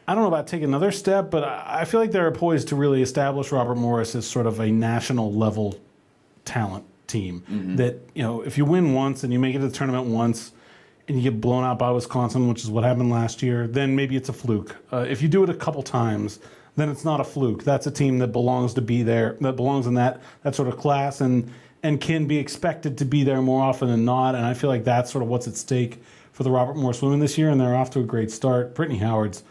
I don't know about take another step, but I feel like they're poised to really establish Robert Morris as sort of a national level talent team that if you win once and you make it to the tournament once, and you get blown out by Wisconsin, which is what happened last year, then maybe it's a fluke. If you do it a couple times, then it's not a fluke. That's a team that belongs to be there, that belongs in that sort of class, and can be expected to be there more often than not. And I feel like that's sort of what's at stake for the Robert Morris women this year, and they're off to a great start. Brittany Howard's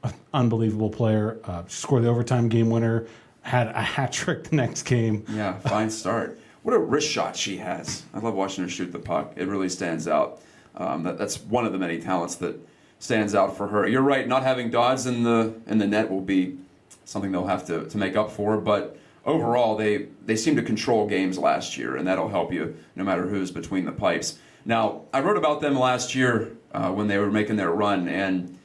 an unbelievable player. She scored the overtime game winner, had a hat trick the next game. Yeah, fine start. What a wrist shot she has. I love watching her shoot the puck. It really stands out. That's one of the many talents that stands out for her. You're right, not having Dodds in the net will be something they'll have to make up for, but overall they seem to control games last year, and that'll help you no matter who's between the pipes. Now, I wrote about them last year when they were making their run, and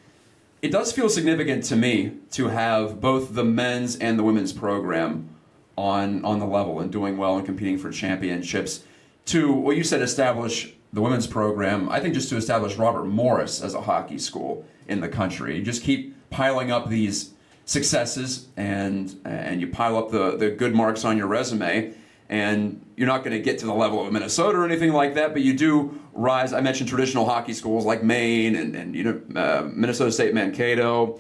it does feel significant to me to have both the men's and the women's program on the level and doing well and competing for championships. To, well, you said establish the women's program, I think just to establish Robert Morris as a hockey school in the country. You just keep piling up these successes and you pile up the good marks on your resume, and you're not going to get to the level of Minnesota or anything like that, but you do rise. I mentioned traditional hockey schools like Maine and Minnesota State Mankato.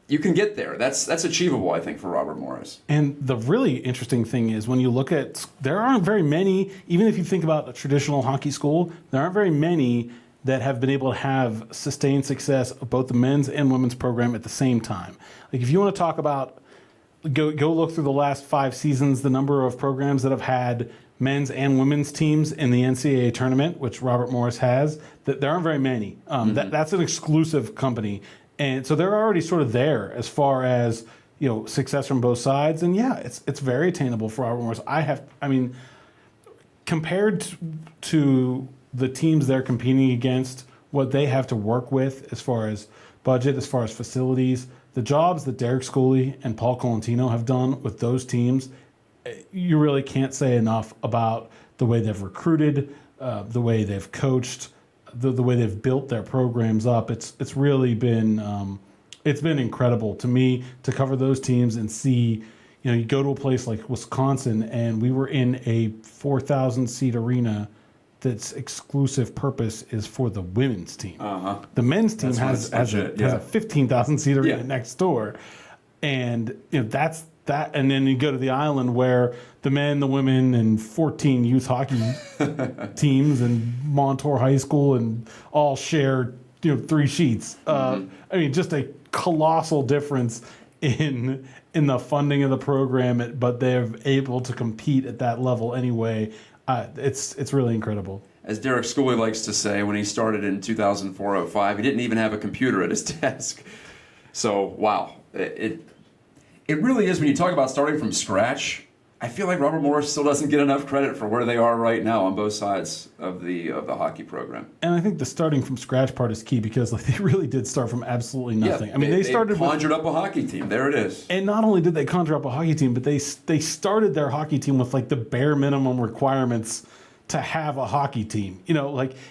You can get there. That's achievable, I think, for Robert Morris. And the really interesting thing is when you look at, there aren't very many, even if you think about a traditional hockey school, there aren't very many that have been able to have sustained success of both the men's and women's program at the same time. Like if you want to talk about, go look through the last 5 seasons, the number of programs that have had men's and women's teams in the NCAA tournament, which Robert Morris has, that there aren't very many. That's an exclusive company. And so they're already sort of there as far as, success from both sides. And yeah, it's very attainable for Robert Morris. Compared to the teams they're competing against, what they have to work with as far as budget, as far as facilities, the jobs that Derek Schooley and Paul Colantino have done with those teams, you really can't say enough about the way they've recruited, the way they've coached, the way they've built their programs up. It's really been it's been incredible to me to cover those teams and see. You go to a place like Wisconsin, and we were in a 4,000 seat arena that's exclusive purpose is for the women's team. The men's team has a 15,000 seat arena next door, and that's that. And then you go to the island where the men, the women, and 14 youth hockey teams and Montour High School and all share 3 sheets. Just a colossal difference in the funding of the program, but they're able to compete at that level anyway. It's really incredible. As Derek Schooley likes to say, when he started in 2004-05, he didn't even have a computer at his desk. So, wow. It really is, when you talk about starting from scratch, I feel like Robert Morris still doesn't get enough credit for where they are right now on both sides of the hockey program. And I think the starting from scratch part is key because they really did start from absolutely nothing. Yeah, they conjured up a hockey team. There it is. And not only did they conjure up a hockey team, but they started their hockey team with the bare minimum requirements to have a hockey team.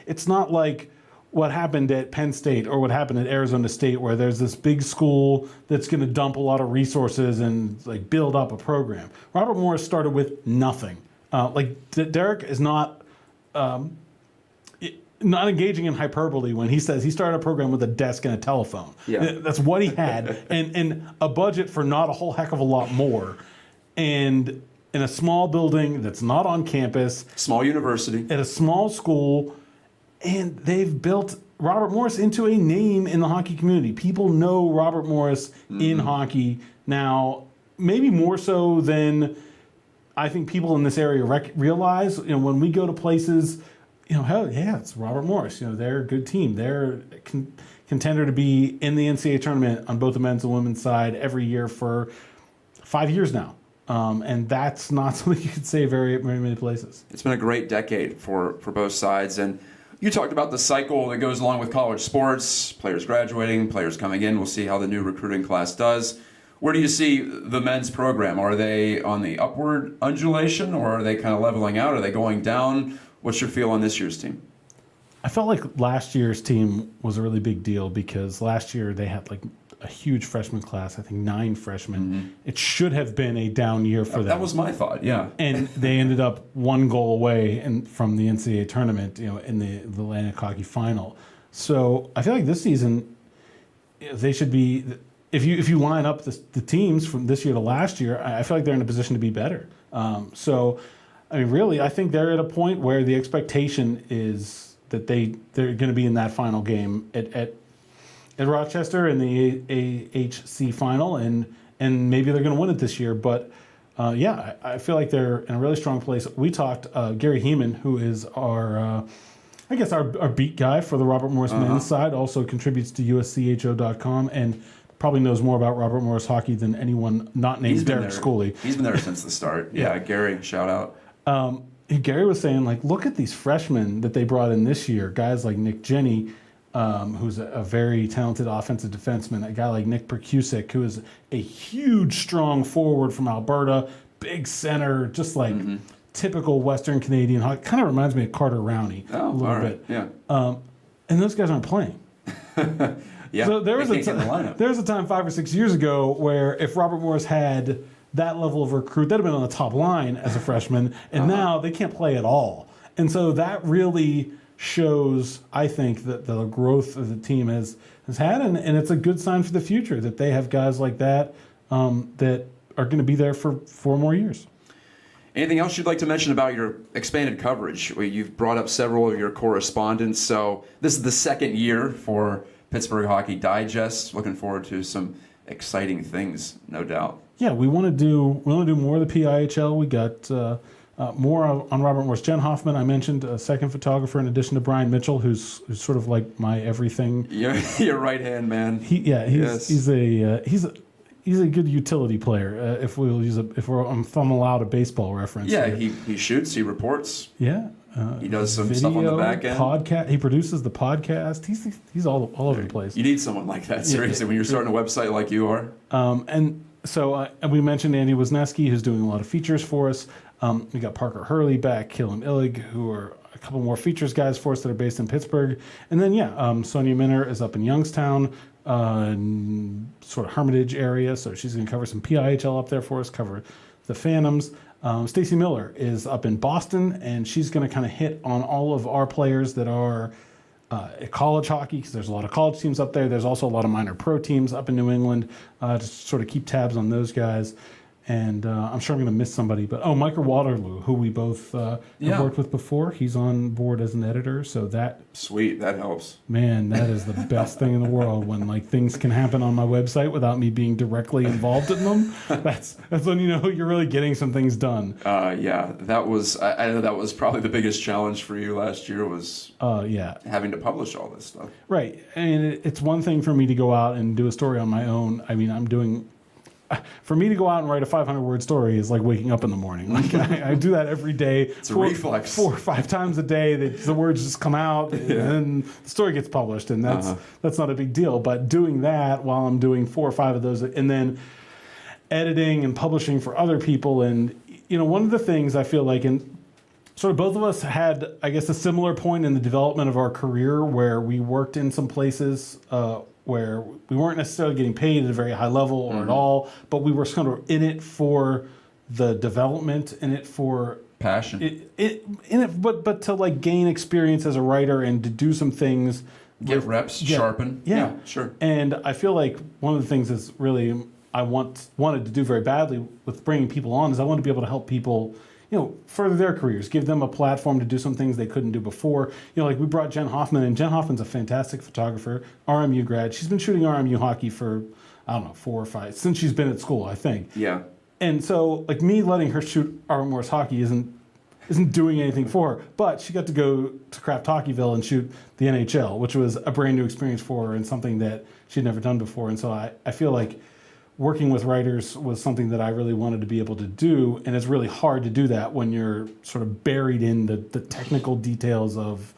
It's not like what happened at Penn State or what happened at Arizona State, where there's this big school that's going to dump a lot of resources and build up a program. Robert Morris started with nothing. Derek is not engaging in hyperbole when he says he started a program with a desk and a telephone. Yeah. That's what he had, and a budget for not a whole heck of a lot more, and in a small building that's not on campus, small university, at a small school. And they've built Robert Morris into a name in the hockey community. People know Robert Morris in hockey now, maybe more so than I think people in this area realize. When we go to places, hell yeah, it's Robert Morris. They're a good team. They're a contender to be in the NCAA tournament on both the men's and women's side every year for 5 years now. And that's not something you could say very, very many places. It's been a great decade for both sides. And you talked about the cycle that goes along with college sports, players graduating, players coming in. We'll see how the new recruiting class does. Where do you see the men's program? Are they on the upward undulation, or are they kind of leveling out? Are they going down? What's your feel on this year's team? I felt like last year's team was a really big deal because last year they had a huge freshman class. I think 9 freshmen. It should have been a down year for them. That was my thought. Yeah. And they ended up 1 goal away from the NCAA tournament, in the Atlantic Hockey Final. So I feel like this season, they should be. If you line up the teams from this year to last year, I feel like they're in a position to be better. So, I mean, really, I think they're at a point where the expectation is that they're going to be in that final game at Rochester in the AHC final, and maybe they're going to win it this year. But I feel like they're in a really strong place. We talked Gary Heeman, who is our beat guy for the Robert Morris men's side, also contributes to USCHO.com and probably knows more about Robert Morris hockey than anyone not named Derek Schooley. He's been there since the start. Yeah, Gary, shout out. Gary was saying, like, look at these freshmen that they brought in this year. Guys like Nick Jenny, who's a very talented offensive defenseman. A guy like Nick Perkusik, who is a huge, strong forward from Alberta, big center, just like typical Western Canadian hockey. Kind of reminds me of Carter Rowney a little bit. Yeah. And those guys aren't playing. Yeah. So there was a a time 5 or 6 years ago where if Robert Morris had that level of recruit, they'd have been on the top line as a freshman, and now they can't play at all. And so that really shows, I think, that the growth of the team has had, and it's a good sign for the future that they have guys like that that are going to be there for 4 more years. Anything else you'd like to mention about your expanded coverage? You've brought up several of your correspondents, so this is the 2nd year for Pittsburgh Hockey Digest. Looking forward to some exciting things, no doubt. Yeah, we want to do more of the PIHL. We got more on Robert Morris. Jen Hoffman, I mentioned, a second photographer in addition to Brian Mitchell, who's sort of like my everything. Your right hand man. He's a good utility player. If I'm allowed a baseball reference. Yeah, here. he shoots, he reports. Yeah. He does some stuff on the back end. Podcast. He produces the podcast. He's all over the place. You need someone like that, seriously, when you're starting a website like you are. And so we mentioned Andy Wisniewski, who's doing a lot of features for us. We got Parker Hurley back, Killam Illig, who are a couple more features guys for us that are based in Pittsburgh. And then, Sonia Minner is up in Youngstown, sort of Hermitage area, so she's going to cover some PIHL up there for us, cover the Phantoms. Stacey Miller is up in Boston, and she's going to kind of hit on all of our players that are at college hockey, because there's a lot of college teams up there. There's also a lot of minor pro teams up in New England, to sort of keep tabs on those guys. And I'm sure I'm going to miss somebody, but Micah Waterloo, who we both have worked with before, he's on board as an editor. So that sweet, that helps. Man, that is the best thing in the world when like things can happen on my website without me being directly involved in them. That's when you know you're really getting some things done. That was I know that was probably the biggest challenge for you last year was having to publish all this stuff. Right, and it's one thing for me to go out and do a story on my own. I mean, for me to go out and write a 500-word story is like waking up in the morning. Like I do that every day. It's a reflex. 4 or 5 times a day. The words just come out, and the story gets published, and that's not a big deal. But doing that while I'm doing 4 or 5 of those, and then editing and publishing for other people, and one of the things I feel like, and sort of both of us had, I guess, a similar point in the development of our career where we worked in some places where we weren't necessarily getting paid at a very high level or at all, but we were kind of in it for the development, in it for passion, but to like gain experience as a writer and to do some things, get reps, sharpen. Yeah, sure. And I feel like one of the things that's really I wanted to do very badly with bringing people on is I want to be able to help people, further their careers, give them a platform to do some things they couldn't do before. Like we brought Jen Hoffman, and Jen Hoffman's a fantastic photographer, RMU grad. She's been shooting RMU hockey for, 4 or 5, since she's been at school, I think. Yeah. And so, like, me letting her shoot Robert Morris hockey isn't doing anything for her, but she got to go to Craft Hockeyville and shoot the NHL, which was a brand new experience for her and something that she'd never done before. And so I feel like working with writers was something that I really wanted to be able to do, and it's really hard to do that when you're sort of buried in the technical details of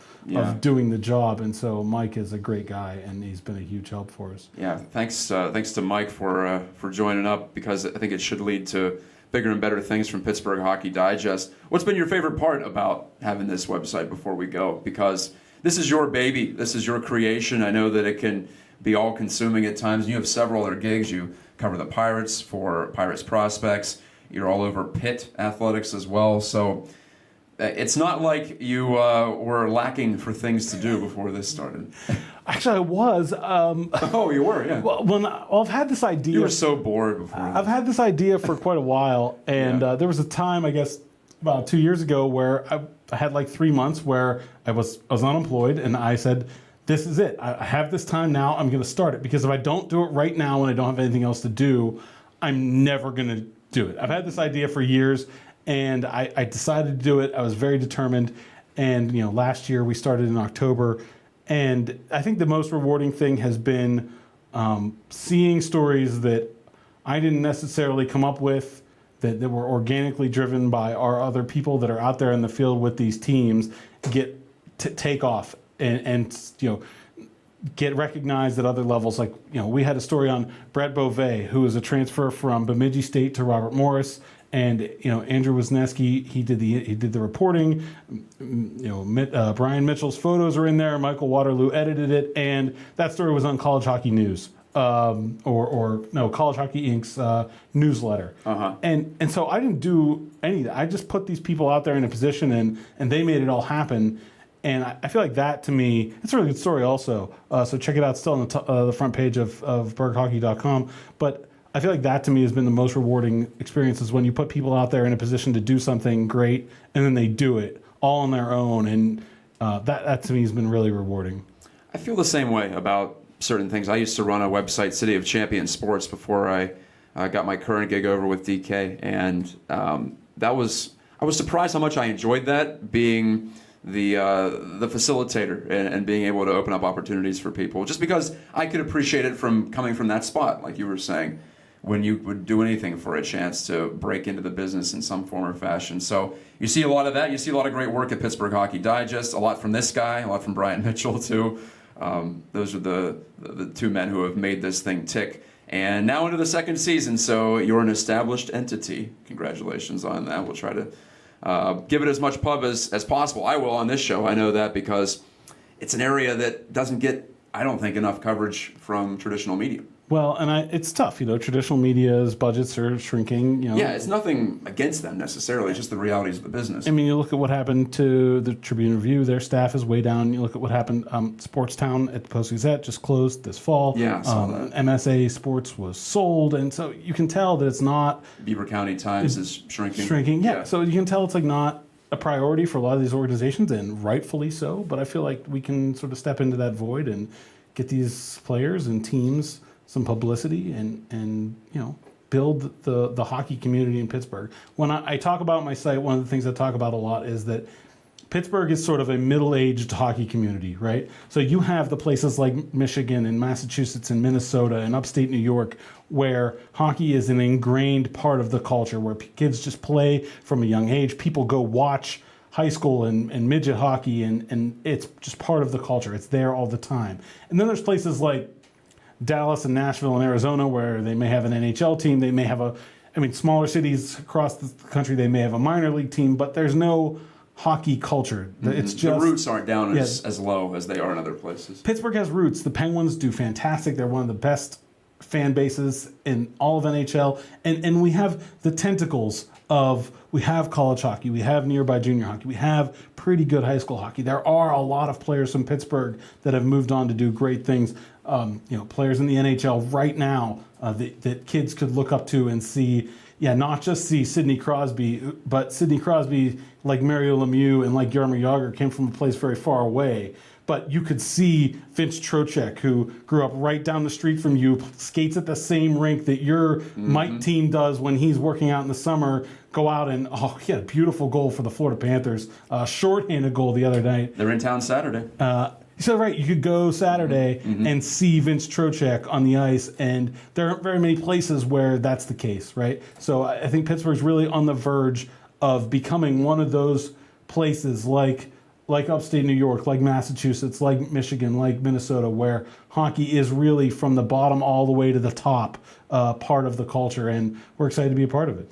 doing the job. And so Mike is a great guy, and he's been a huge help for us. Yeah, thanks to Mike for joining up, because I think it should lead to bigger and better things from Pittsburgh Hockey Digest. What's been your favorite part about having this website before we go? Because this is your baby, this is your creation. I know that it can be all-consuming at times. You have several other gigs. You cover the Pirates for Pirates Prospects. You're all over Pitt Athletics as well. So it's not like you were lacking for things to do before this started. Actually, I was. Oh, you were, yeah. Well, I've had this idea. You were so bored before. I've had this idea for quite a while, and there was a time, I guess, about 2 years ago, where I had like 3 months where I was unemployed, and I said, "This is it. I have this time now. I'm going to start it, because if I don't do it right now and I don't have anything else to do, I'm never going to do it." I've had this idea for years, and I decided to do it. I was very determined, and last year we started in October, and I think the most rewarding thing has been seeing stories that I didn't necessarily come up with, that were organically driven by our other people that are out there in the field with these teams, take off and get recognized at other levels. Like, we had a story on Brett Beauvais, who was a transfer from Bemidji State to Robert Morris, and Andrew Wisniewski, he did the reporting. Brian Mitchell's photos are in there. Michael Waterloo edited it, and that story was on College Hockey News, College Hockey Inc.'s newsletter. And so I didn't do any of that. I just put these people out there in a position, and they made it all happen. And I feel like that, to me, it's a really good story also. So check it out. It's still on the front page of burghockey.com. But I feel like that, to me, has been the most rewarding experiences, when you put people out there in a position to do something great, and then they do it all on their own. And that, to me, has been really rewarding. I feel the same way about certain things. I used to run a website, City of Champion Sports, before I got my current gig over with DK. And I was surprised how much I enjoyed that, being the facilitator and being able to open up opportunities for people, just because I could appreciate it from coming from that spot, like you were saying, when you would do anything for a chance to break into the business in some form or fashion. So you see a lot of that. You see a lot of great work at Pittsburgh Hockey Digest, a lot from this guy, a lot from Brian Mitchell too. Those are the two men who have made this thing tick. And now into the second season, so you're an established entity. Congratulations on that. We'll try to give it as much pub as possible. I will on this show. I know that, because it's an area that doesn't get, I don't think, enough coverage from traditional media. Well, and it's tough. Traditional media's budgets are shrinking. Yeah, it's nothing against them necessarily. It's just the realities of the business. I mean, you look at what happened to the Tribune Review. Their staff is way down. You look at what happened. Sportstown at the Post-Gazette just closed this fall. Yeah, I saw that. MSA Sports was sold, and so you can tell that it's not. Beaver County Times is shrinking. Shrinking, yeah. So you can tell it's like not a priority for a lot of these organizations, and rightfully so. But I feel like we can sort of step into that void and get these players and teams some publicity and build the hockey community in Pittsburgh. When I talk about my site, one of the things I talk about a lot is that Pittsburgh is sort of a middle-aged hockey community, right? So you have the places like Michigan and Massachusetts and Minnesota and upstate New York, where hockey is an ingrained part of the culture, where kids just play from a young age. People go watch high school and midget hockey, and it's just part of the culture. It's there all the time. And then there's places like Dallas and Nashville and Arizona, where they may have an NHL team. They may have smaller cities across the country, they may have a minor league team, but there's no hockey culture. It's just, the roots aren't down as low as they are in other places. Pittsburgh has roots. The Penguins do fantastic. They're one of the best fan bases in all of NHL. And we have the tentacles of, we have college hockey, we have nearby junior hockey, we have pretty good high school hockey. There are a lot of players from Pittsburgh that have moved on to do great things. Players in the NHL right now that kids could look up to and see, not just see Sidney Crosby, but Sidney Crosby, like Mario Lemieux and like Jaromir Jagr, came from a place very far away. But you could see Vince Trocheck, who grew up right down the street from you, skates at the same rink that your Mike team does when he's working out in the summer, go out and, he had a beautiful goal for the Florida Panthers, shorthanded goal the other night. They're in town Saturday. So right, you could go Saturday and see Vince Trocheck on the ice, and there aren't very many places where that's the case, right? So I think Pittsburgh's really on the verge of becoming one of those places like upstate New York, like Massachusetts, like Michigan, like Minnesota, where hockey is really from the bottom all the way to the top part of the culture, and we're excited to be a part of it.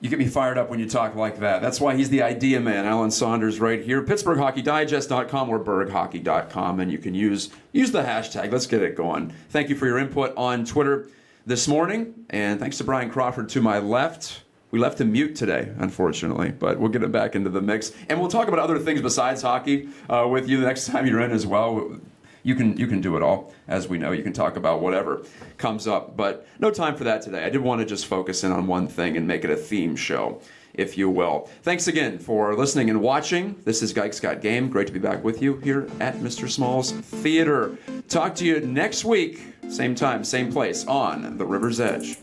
You get me fired up when you talk like that. That's why he's the idea man, Alan Saunders, right here. PittsburghHockeyDigest.com or BurghHockey.com, and you can use the hashtag. Let's get it going. Thank you for your input on Twitter this morning, and thanks to Brian Crawford to my left. We left him mute today, unfortunately, but we'll get him back into the mix, and we'll talk about other things besides hockey with you the next time you're in as well. You can do it all, as we know. You can talk about whatever comes up, but no time for that today. I did want to just focus in on one thing and make it a theme show, if you will. Thanks again for listening and watching. This is Gike's Got Game. Great to be back with you here at Mr. Small's Theater. Talk to you next week, same time, same place, on the River's Edge.